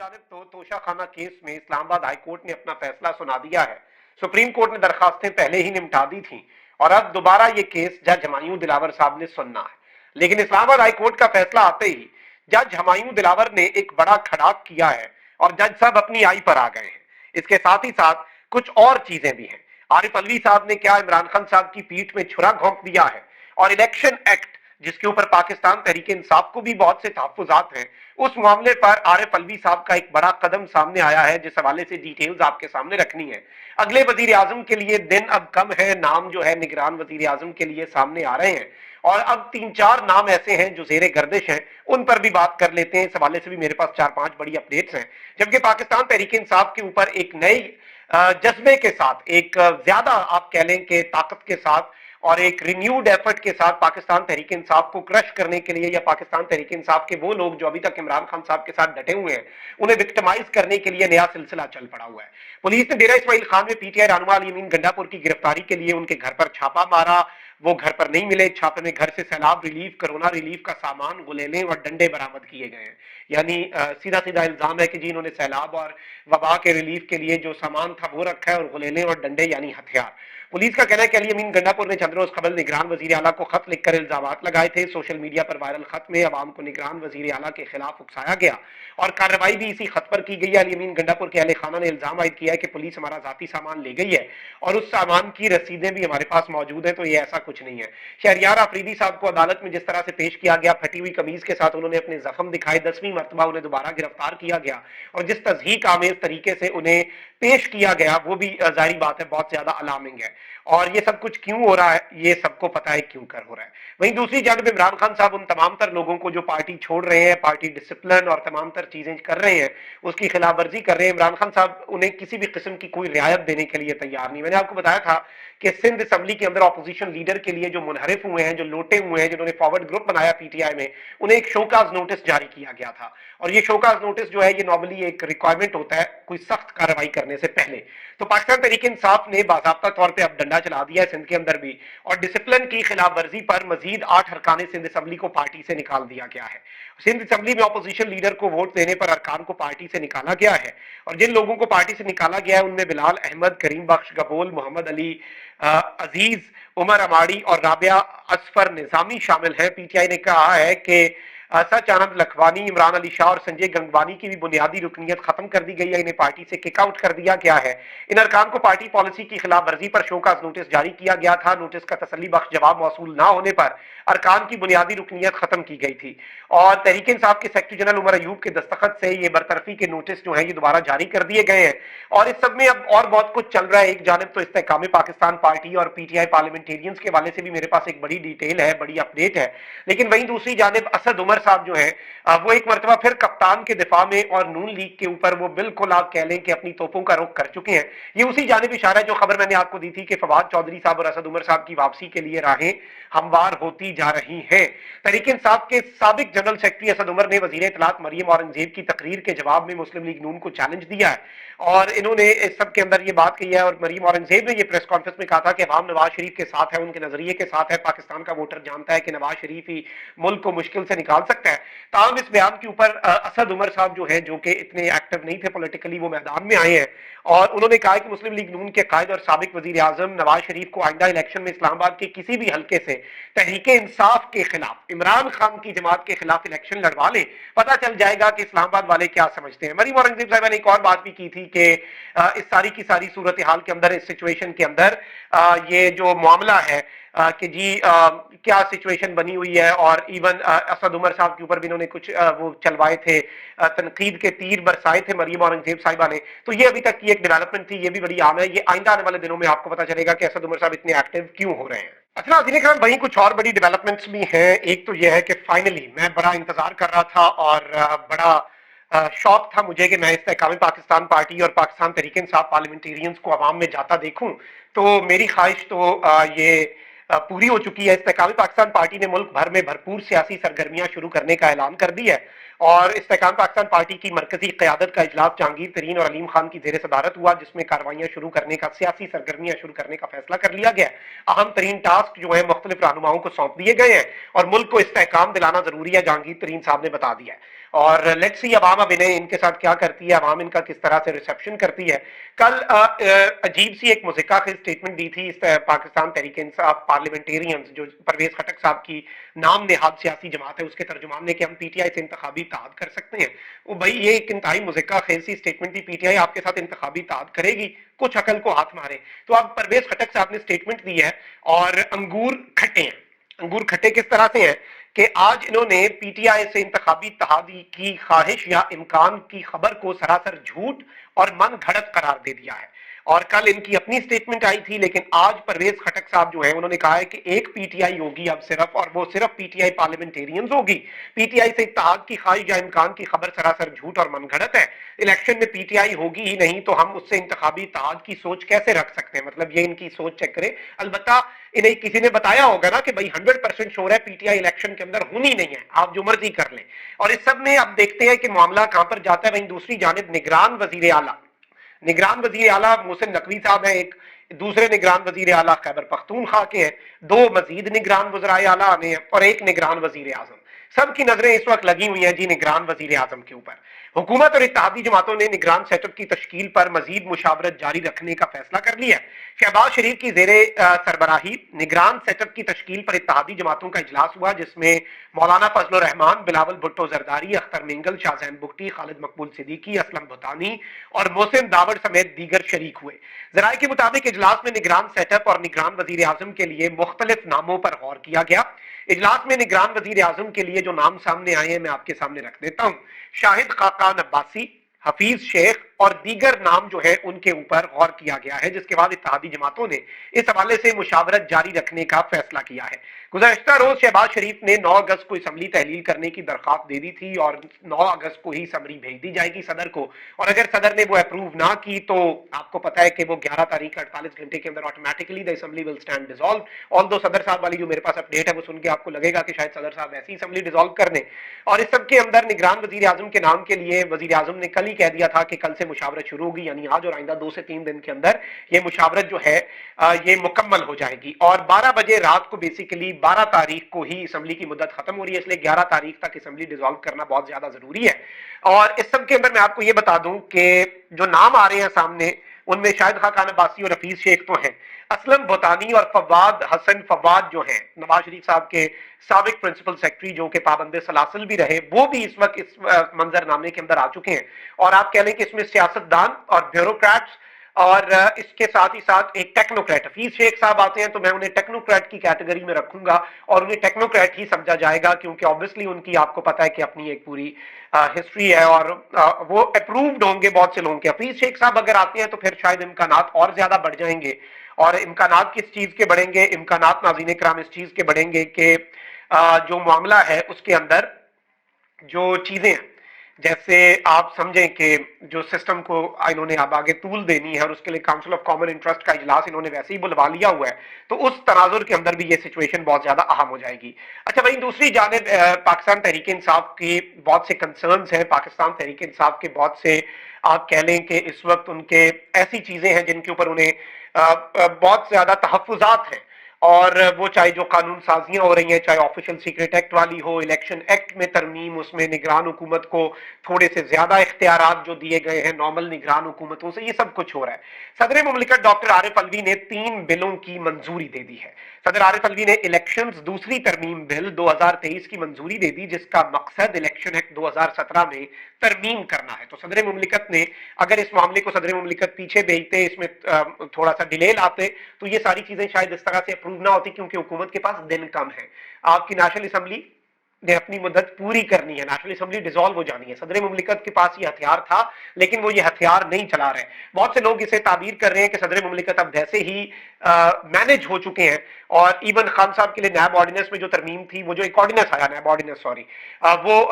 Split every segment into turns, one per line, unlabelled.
जानिब तो तोशा खाना केस में इस्लामाबाद हाई कोर्ट ने अपना फैसला सुना दिया है। सुप्रीम कोर्ट ने दरखास्तें पहले ही निपटा दी थी और अब दोबारा ये केस जज हमायूं दिलावर साहब ने सुनना है। लेकिन इस्लामाबाद हाई कोर्ट का फैसला आते ही जज हमायूं दिलावर ने एक बड़ा खड़ाक किया है और जज साहब अपनी आई पर आ गए हैं। इसके साथ ही साथ कुछ और चीजें भी हैं। आरिफ अलवी साहब ने क्या इमरान खान साहब की पीठ में छुरा घोंप दिया है और इलेक्शन एक्ट जिसके ऊपर पाकिस्तान तहरीक इंसाफ को भी बहुत से तहफ्फुजात हैं, उस मामले पर आरिफ अलवी साहब का एक बड़ा कदम सामने आया है जिस हवाले से डिटेल्स आपके सामने रखनी है। अगले वजीर आजम के लिए दिन अब कम है, नाम जो है निगरान वजीर आजम के लिए सामने आ रहे हैं और अब 3-4 नाम ऐसे हैं जो जेरे गर्दिश हैं, उन पर भी बात कर लेते हैं। इस हवाले से भी मेरे पास 4-5 बड़ी अपडेट्स हैं। जबकि पाकिस्तान तहरीक इंसाफ के ऊपर एक नई जज्बे के साथ, एक ज्यादा आप कह लें कि ताकत के साथ और एक रिन्यूड एफर्ट के साथ पाकिस्तान तहरीक इंसाफ को क्रश करने के लिए या पाकिस्तान तहरीक इंसाफ के वो लोग जो अभी तक इमरान खान साहब के साथ डटे हुए हैं उन्हें विक्टिमाइज करने के लिए नया सिलसिला चल पड़ा हुआ है। पुलिस ने डेरा इस्माइल खान में पीटीआई रहनुमा अली अमीन गंडापुर की गिरफ्तारी के लिए उनके घर पर छापा मारा। वो घर पर नहीं मिले। छापे में घर से सैलाब रिलीफ, कोरोना रिलीफ का सामान, गुलेले और डंडे बरामद किए गए हैं। यानी सीधा सीधा इल्जाम है कि जी इन्होंने सैलाब और वबा के रिलीफ के लिए जो सामान था वो रखा है और गुलेले और डंडे यानी हथियार। पुलिस का कहना है कि अली अमीन गंडापुर ने चंद रोज कबल निगरान वजीर आला को खत लिखकर इल्जामात लगाए थे। सोशल मीडिया पर वायरल खत में अवाम को निगरान वजीर आला के खिलाफ उकसाया गया और कार्रवाई भी इसी खत पर की गई है। अली अमीन गंडापुर के अहले खाना ने इल्जाम आयद किया है कि पुलिस हमारा जाती सामान ले गई है और उस सामान की रसीदें भी हमारे पास मौजूद है, तो ये ऐसा कुछ नहीं है। शहरियार आफरीदी साहब को अदालत में जिस तरह से पेश किया गया, फटी हुई कमीज के साथ उन्होंने अपने जख्म दिखाए, 10वीं मरतबा उन्हें दोबारा गिरफ्तार किया गया और जिस तज़हीक आमेज तरीके से उन्हें पेश किया गया वो भी जाहिर बात है बहुत ज्यादा अलार्मिंग है। और ये सब कुछ क्यों हो रहा है, ये सबको पता है क्यों कर हो रहा है। वहीं दूसरी जानब इमरान खान साहब उन तमाम तर लोगों को जो पार्टी छोड़ रहे हैं, पार्टी डिसिप्लिन और तमाम तर चीजें कर रहे हैं, उसकी खिलाफ वर्जी कर रहे हैं। इमरान खान साहब उन्हें किसी भी किस्म की कोई रियायत देने के लिए तैयार नहीं। मैंने आपको बताया था कि सिंध असम्बली के अंदर अपोजिशन लीडर के लिए जो मुनहरिफ हुए हैं, जो लोटे हुए हैं, जिन्होंने फॉरवर्ड ग्रुप बनाया पीटीआई में, उन्हें एक शोकाज नोटिस जारी किया गया था। और ये शोकाज नोटिस जो है ये नॉर्मली एक रिक्वायरमेंट होता है कोई सख्त कार्रवाई करने से पहले। तो पाकिस्तान तहरीक इंसाफ ने बाकायदा तौर पर अब डंडा चला दिया है सिंध के अंदर भी और डिसिप्लिन की खिलाफ वर्जी पर मजीद 8 अरकान सिंध असम्बली को पार्टी से निकाल दिया गया है। सिंध असम्बली में अपोजिशन लीडर को वोट देने पर अरकान को पार्टी से निकाला गया है और जिन लोगों को पार्टी से निकाला गया है उनमें बिलाल अहमद, करीम बख्श गबोल, मोहम्मद अली अजीज, उमर अमाड़ी और राबिया असफर निजामी शामिल हैं। पीटीआई ने कहा है कि सच आनंद लखवानी, इमरान अली शाह और संजय गंगवानी की भी बुनियादी रुकनीत खत्म कर दी गई है, इन्हें पार्टी से किक आउट कर दिया गया है। इन अरकान को पार्टी पॉलिसी की खिलाफ वर्जी पर शोकाज नोटिस जारी किया गया था। नोटिस का तसल्ली बख्श जवाब मौसूल ना होने पर अरकान की बुनियादी रुकनीत खत्म की गई थी और तहरीक इंसाफ के सेक्रेटरी जनरल उमर अयूब के दस्तखत से ये बरतरफी के नोटिस जो है ये दोबारा जारी कर दिए गए हैं। और इस सब में अब और बहुत कुछ चल रहा है। एक जानिब तो इस्तेहकाम पाकिस्तान पार्टी और पीटीआई पार्लियामेंटेरियंस के वाले से भी मेरे पास एक बड़ी डिटेल है, बड़ी अपडेट है। लेकिन वहीं दूसरी जानिब असद उमर साहब जो है वो एक मरतबा फिर कप्तान के दिफा में और नून लीग के ऊपर वो बिल्कुल आप कह लें कि अपनी तोपों का रुख कर चुके हैं। ये उसी जानिब इशारा है जो खबर मैंने आपको दी थी कि फवाद चौधरी साहब और असद उमर साहब की वापसी के लिए राहें हमवार होती जा रही हैं। तहरीक इंसाफ के साबिक जनरल सेक्रेटरी असद उमर ने वजीर इत्तलात मरियम औरंगजेब की तकरीर के जवाब में मुस्लिम लीग नून को चैलेंज दिया है और इन्होंने इस सब के अंदर ये बात कही है और मरियम औरंगजेब ने ये प्रेस कॉन्फ्रेंस में कहा था कि अवाम नवाज शरीफ के साथ है, उनके नजरिए के साथ है। पाकिस्तान का वोटर जानता है कि नवाज शरीफ ही मुल्क को मुश्किल से निकाल सकता है। ताहम इस बयान के ऊपर असद उमर साहब जो है जो कि इतने एक्टिव नहीं थे पॉलिटिकली, वो मैदान में आए हैं और उन्होंने कहा कि मुस्लिम लीग नून के कायद और साबिक वजीर आजम नवाज शरीफ को आइंदा इलेक्शन में इस्लामाबाद के किसी भी हल्के से तहरीक इंसाफ के खिलाफ, इमरान खान की जमात के खिलाफ इलेक्शन लड़वा ले, पता चल जाएगा कि इस्लामाबाद वाले क्या समझते हैं। मरियम औरंगजेब साहब ने एक और बात भी की थी कि इस सारी की सारी सूरत हाल के अंदर, इस सिचुएशन के अंदर ये जो मामला है कि जी क्या सिचुएशन बनी हुई है और इवन असद उमर साहब के ऊपर भी इन्होंने कुछ वो चलवाए थे, तनकीद के तीर बरसाए थे मरियम औरंगजेब साहिबा ने। तो ये अभी तक की एक डेवलपमेंट थी, ये भी बड़ी आम है। ये आइंदा आने वाले दिनों में आपको पता चलेगा कि असद उमर साहब इतने एक्टिव क्यों हो रहे हैं। अच्छा नाज़रीन इकराम, वहीं कुछ और बड़ी डेवलपमेंट्स भी हैं। एक तो यह है कि फाइनली मैं बड़ा इंतजार कर रहा था और बड़ा शौक था मुझे कि मैं इस्तेहकाम पाकिस्तान पार्टी और पाकिस्तान तहरीक इंसाफ पार्लियामेंटेरियंस को अवाम में जाता देखूं। तो मेरी ख्वाहिश तो ये पूरी हो चुकी है। इस्तेहकाम पाकिस्तान पार्टी ने मुल्क भर में भरपूर सियासी सरगर्मियां शुरू करने का ऐलान कर दिया है और इस्तेहकाम पाकिस्तान पार्टी की मरकजी क़यादत का इजलास जहांगीर तरीन और अलीम खान की ज़ेर सदारत हुआ, जिसमें कार्रवाइयां शुरू करने का, सियासी सरगर्मियां शुरू करने का फैसला कर लिया गया। अहम तरीन टास्क जो है मुख्तलिफ रहनुमाओं को सौंप दिए गए हैं और मुल्क को इस्तेहकाम दिलाना जरूरी है, जहांगीर तरीन साहब ने बता दिया है। اور لیٹس سی عوام اب انہیں ان کے ساتھ کیا کرتی ہے, عوام ان کا کس طرح سے ریسیپشن کرتی ہے. کل عجیب سی ایک مضحکہ خیز اسٹیٹمنٹ دی تھی پاکستان تحریک انصاف پارلیمنٹیرینز, جو پرویز خٹک صاحب کی نام نہاد سیاسی جماعت ہے, اس کے ترجمان نے کہ ہم پی ٹی آئی سے انتخابی اتحاد کر سکتے ہیں. وہ بھائی یہ ایک انتہائی مضحکہ خیز سی statement the, P T I آپ کے ساتھ انتخابی اتحاد کرے گی؟ کچھ عقل کو ہاتھ مارے. تو اب پرویز خٹک صاحب نے اسٹیٹمنٹ دی ہے اور انگور کھٹے ہیں. انگور کھٹے کس طرح سے ہیں کہ آج انہوں نے پی ٹی آئی سے انتخابی اتحادی کی خواہش یا امکان کی خبر کو سراسر جھوٹ اور من گھڑت قرار دے دیا ہے. اور کل ان کی اپنی سٹیٹمنٹ آئی تھی, لیکن آج پرویز خٹک صاحب جو ہیں انہوں نے کہا ہے کہ ایک پی ٹی آئی ہوگی اب صرف, اور وہ صرف پی ٹی آئی پارلیمنٹیرینز ہوگی. پی ٹی آئی سے اتحاد کی خواہش یا امکان کی خبر سراسر جھوٹ اور من گھڑت ہے. الیکشن میں پی ٹی آئی ہوگی ہی نہیں تو ہم اس سے انتخابی اتحاد کی سوچ کیسے رکھ سکتے ہیں؟ مطلب یہ ان کی سوچ چیک کرے. البتہ انہیں کسی نے بتایا ہوگا نا کہ بھائی 100% شور ہے پی ٹی آئی الیکشن کے اندر ہونی نہیں ہے, آپ جو مرضی کر لیں. اور اس سب میں اب دیکھتے ہیں کہ معاملہ کہاں پر جاتا ہے. وہیں دوسری جانب نگران وزیر اعلیٰ محسن نقوی صاحب ہیں, ایک دوسرے نگران وزیر اعلیٰ خیبر پختونخوا کے ہیں, دو مزید نگران وزرائے اعلیٰ آنے ہیں اور ایک نگران وزیر اعظم. سب کی نظریں اس وقت لگی ہوئی ہیں جی نگران وزیر اعظم کے اوپر. حکومت اور اتحادی جماعتوں نے نگران سیٹ اپ کی تشکیل پر مزید مشاورت جاری رکھنے کا فیصلہ کر لیا ہے. شہباز شریف کی زیر سربراہی نگران سیٹ اپ کی تشکیل پر اتحادی جماعتوں کا اجلاس ہوا, جس میں مولانا فضل الرحمان, بلاول بھٹو زرداری, اختر مینگل, شاہزین بگٹی, خالد مقبول صدیقی, اسلم بھتانی اور محسن داوڑ سمیت دیگر شریک ہوئے. ذرائع کے مطابق اجلاس میں نگران سیٹ اپ اور نگران وزیر اعظم کے لیے مختلف ناموں پر غور کیا گیا. اجلاس میں نگران وزیر اعظم کے لیے جو نام سامنے آئے ہیں میں آپ کے سامنے رکھ دیتا ہوں. شاہد خاقان عباسی, حفیظ شیخ اور دیگر نام جو ہے ان کے اوپر غور کیا گیا ہے, جس کے بعد اتحادی جماعتوں نے اس حوالے سے مشاورت جاری رکھنے کا فیصلہ کیا ہے. گزشتہ روز شہباز شریف نے 9 اگست کو اسمبلی تحلیل کرنے کی درخواست دے دی تھی اور 9 اگست کو ہی اسمبلی بھیج دی جائے گی صدر کو, اور اگر صدر نے وہ اپروو نہ کی تو آپ کو پتا ہے کہ وہ 11 تاریخ 48 گھنٹے کے اندر automatically the assembly will stand dissolve. آل دو صدر صاحب والی جو میرے پاس اپڈیٹ ہے وہ سن کے آپ کو لگے گا کہ شاید صدر صاحب ایسی اسمبلی ڈیزالو کر دیں. اور اس سب کے اندر نگران وزیر اعظم کے نام کے لیے وزیر اعظم نے کل ہی کہہ دیا تھا کہ کل سے مشاورت شروع ہوگی, یعنی آج اور آئندہ 2 سے 3 دن کے اندر یہ مشاورت جو ہے یہ مکمل ہو جائے گی. اور 12 بجے رات کو بیسیکلی 12 تاریخ کو ہی اسمبلی کی مدت ختم ہو رہی ہے, اس لیے 11 تاریخ تک اسمبلی ڈیزالو کرنا بہت زیادہ ضروری ہے. اور اس سب کے اندر میں آپ کو یہ بتا دوں کہ جو نام آ رہے ہیں سامنے ان میں شاہد خاقان عباسی اور حفیظ شیخ تو ہیں, اسلم بھتانی اور فواد حسن فواد جو ہیں نواز شریف صاحب کے سابق پرنسپل سیکرٹری جو کہ پابند سلاسل بھی رہے, وہ بھی اس وقت اس منظر نامے کے اندر آ چکے ہیں. اور آپ کہہ لیں کہ اس میں سیاستدان اور بیوروکریٹس اور اس کے ساتھ ہی ساتھ ایک ٹیکنوکریٹ حفیظ شیخ صاحب آتے ہیں, تو میں انہیں ٹیکنوکریٹ کی کیٹیگری میں رکھوں گا اور انہیں ٹیکنوکریٹ ہی سمجھا جائے گا, کیونکہ obviously ان کی آپ کو پتا ہے کہ اپنی ایک پوری ہسٹری ہے اور وہ اپرووڈ ہوں گے بہت سے لوگوں کے. حفیظ شیخ صاحب اگر آتے ہیں تو پھر شاید امکانات اور زیادہ بڑھ جائیں گے. اور امکانات کس چیز کے بڑھیں گے؟ امکانات ناظرین کرام اس چیز کے بڑھیں گے کہ جو معاملہ ہے اس کے اندر جو چیزیں ہیں, جیسے آپ سمجھیں کہ جو سسٹم کو انہوں نے اب آگے طول دینی ہے اور اس کے لیے کاؤنسل آف کامن انٹرسٹ کا اجلاس انہوں نے ویسے ہی بلوا لیا ہوا ہے, تو اس تناظر کے اندر بھی یہ سچویشن بہت زیادہ اہم ہو جائے گی. اچھا وہیں دوسری جانب پاکستان تحریک انصاف کی بہت سے کنسرنز ہیں, پاکستان تحریک انصاف کے بہت سے آپ کہہ لیں کہ اس وقت ان کے ایسی چیزیں ہیں جن کے اوپر انہیں بہت زیادہ تحفظات ہیں, اور وہ چاہے جو قانون سازیاں ہو رہی ہیں, چاہے آفیشل سیکرٹ ایکٹ والی ہو, الیکشن ایکٹ میں ترمیم, اس میں نگران حکومت کو تھوڑے سے زیادہ اختیارات جو دیے گئے ہیں نارمل نگران حکومتوں سے, یہ سب کچھ ہو رہا ہے. صدر مملکت ڈاکٹر عارف الوی نے 3 بلوں کی منظوری دے دی ہے. صدر عارف الوی نے الیکشنز دوسری ترمیم بل 2023 کی منظوری دے دی, جس کا مقصد الیکشن ایکٹ 2017 میں ترمیم کرنا ہے. تو صدر مملکت نے اگر اس معاملے کو صدر مملکت پیچھے بھیجتے, اس میں تھوڑا سا ڈیلے لاتے, تو یہ ساری چیزیں شاید اس طرح سے اپروو نہ ہوتی, کیونکہ حکومت کے پاس دن کم ہے. آپ کی نیشنل اسمبلی نے اپنی مدت پوری کرنی ہے, نیشنل اسمبلی ڈیزالو ہو جانی ہے. صدر مملکت کے پاس یہ ہتھیار تھا لیکن وہ یہ ہتھیار نہیں چلا رہے. بہت سے لوگ اسے تعبیر کر رہے ہیں کہ صدر مملکت اب ویسے ہی مینج ہو چکے ہیں, اور ایون خان صاحب کے لیے نیب آرڈیننس میں جو ترمیم تھی, وہ جو ایک آرڈیننس آیا نیب آرڈیننس سوری, وہ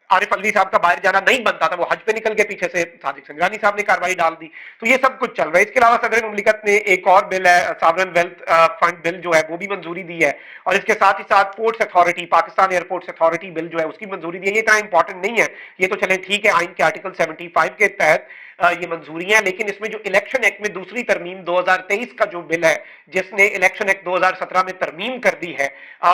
عارف الوی صاحب کا باہر جانا نہیں بنتا تھا, وہ حج پہ نکل کے پیچھے سے صادق سنجرانی صاحب نے کارروائی ڈال دی. تو یہ سب کچھ چل رہا ہے. اس کے علاوہ صدر مملکت نے ایک اور بل ہے ساورن ویلتھ فنڈ بل جو ہے وہ بھی منظوری دی ہے, اور اس کے ساتھ ہی ساتھ ports authority, Pakistan airports authority bill جو ہے اس کی منظوری دی ہے. یہ اتنا امپورٹنٹ نہیں ہے, یہ تو چلیں ٹھیک ہے, آئین کے آرٹیکل 75 کے تحت ये मंजूरियां, लेकिन इसमें जो इलेक्शन एक्ट में दूसरी तरमीम 2023 का जो बिल है जिसने इलेक्शन एक्ट 2017 में तरमीम कर दी है,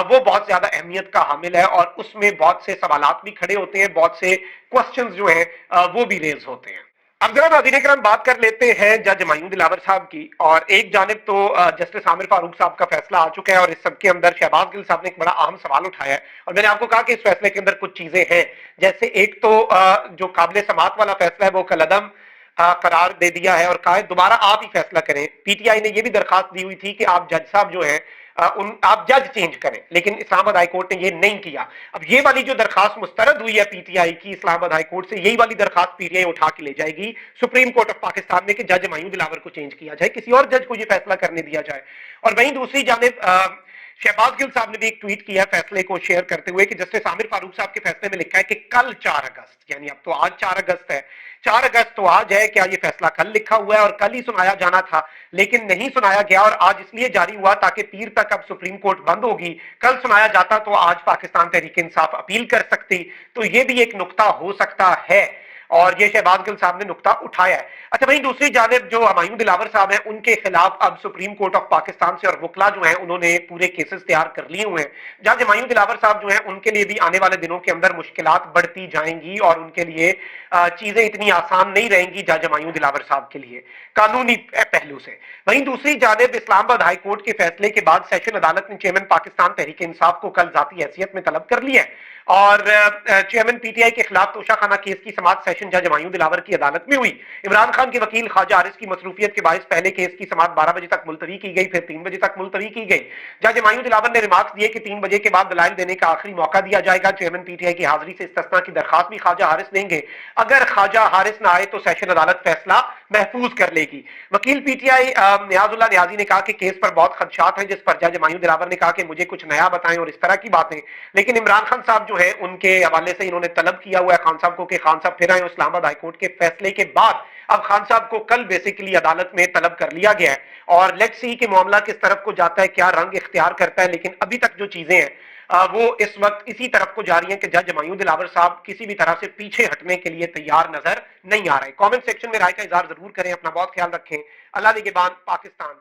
वो बहुत ज्यादा अहमियत का हामिल है और उसमें बहुत से सवालात भी खड़े होते हैं, बहुत से क्वेश्चंस जो हैं वो भी रेज होते हैं। अब जरा नाज़रीन करम बात कर लेते हैं जज हुमायूं दिलावर साहब की। और एक जानिब तो जस्टिस आमिर फारूक साहब का फैसला आ चुका है और इस सब के अंदर शहबाज गिल साहब ने एक बड़ा अहम सवाल उठाया है और मैंने आपको कहा कि इस फैसले के अंदर कुछ चीजें हैं, जैसे एक तो जो काबिल समात वाला फैसला है वो कलअदम करार दे दिया है और कहा है दोबारा आप ही फैसला करें। पीटीआई ने यह भी दरखास्त दी हुई थी कि आप जज साहब जो है आप जज चेंज करें, लेकिन इस्लामाबाद हाई कोर्ट ने ये नहीं किया। अब ये वाली जो दरखास्त मुस्तरद हुई है पीटीआई की इस्लामाबाद हाई कोर्ट से, यही वाली दरखास्त पीटीआई उठा के ले जाएगी सुप्रीम कोर्ट ऑफ पाकिस्तान में कि जज हुमायूं दिलावर को चेंज किया जाए, किसी और जज को ये फैसला करने दिया जाए। और वहीं दूसरी जानिब शहबाज गिल साहब ने भी एक ट्वीट किया फैसले को शेयर करते हुए कि जस्टिस आमिर फारूक साहब के फैसले में लिखा है कि कल 4 अगस्त, यानी अब तो आज 4 अगस्त है, 4 अगस्त तो आज है, क्या ये फैसला कल लिखा हुआ है और कल ही सुनाया जाना था, लेकिन नहीं सुनाया गया और आज इसलिए जारी हुआ ताकि पीर तक अब सुप्रीम कोर्ट बंद होगी, कल सुनाया जाता तो आज पाकिस्तान तहरीक इंसाफ अपील कर सकती। तो ये भी एक नुक्ता हो सकता है और ये शहबाज गिल साहब ने नुक्ता उठाया है। अच्छा, वहीं दूसरी जानिब जो हुमायूं दिलावर साहब हैं उनके खिलाफ अब सुप्रीम कोर्ट ऑफ पाकिस्तान से और वकला जो हैं उन्होंने पूरे केसेस तैयार कर लिए हुए हैं। जज हुमायूं दिलावर साहब जो हैं उनके लिए भी आने वाले दिनों के अंदर मुश्किलात बढ़ती जाएंगी और उनके लिए चीजें इतनी आसान नहीं रहेंगी जज हुमायूं दिलावर साहब के लिए कानूनी पहलू से। वहीं दूसरी जानिब इस्लामाबाद हाई कोर्ट के फैसले के बाद सेशन अदालत ने चेयरमैन पाकिस्तान तहरीक इंसाफ को कल जाती हैसियत में तलब कर लिया है और चेयरमैन पीटीआई के खिलाफ तोशाखाना केस की समाअत सेशन जज हुमायूं दिलावर की अदालत में हुई। इमरान खान के वकील ख्वाजा हारिस की मसरूफियत के बायस पहले केस की समाअत 12 बजे तक मुलतवी की गई, फिर 3 बजे तक मुलतवी की गई। जज हुमायूं दिलावर ने रिमार्क्स दिए कि 3 बजे के बाद दलाइल देने का आखिरी मौका दिया जाएगा। चेयरमैन पीटीआई की हाजिरी से इस्तिस्ना की दरखास्त भी ख्वाजा हारिस देंगे, अगर ख्वाजा हारिस ना आए तो सेशन अदालत फैसला महफूज कर लेगी। वकील पीटीआई नियाजुल्लाह नियाजी ने कहा कि केस पर बहुत खदशात हैं, जिस पर जज हुमायूं दिलावर ने कहा कि मुझे कुछ नया बताएं और इस तरह की बातें, लेकिन इमरान खान साहब जो है उनके हवाले से इन्होंने तलब किया हुआ है खान साहब को कि खान साहब फिर आए। इस्लामाबाद हाईकोर्ट के फैसले के बाद अब खान साहब को कल बेसिकली अदालत में तलब कर लिया गया है और लेट्स सी कि मामला किस तरफ को जाता है, क्या रंग इख्तियार करता है। लेकिन अभी तक जो चीजें हैं वो इस वक्त इसी तरफ को जा रही है कि जज हुमायूं दिलावर साहब किसी भी तरह से पीछे हटने के लिए तैयार नजर नहीं आ रहे। कमेंट सेक्शन में राय का इजहार जरूर करें। अपना बहुत ख्याल रखें। अल्लाह निगहबान। पाकिस्तान।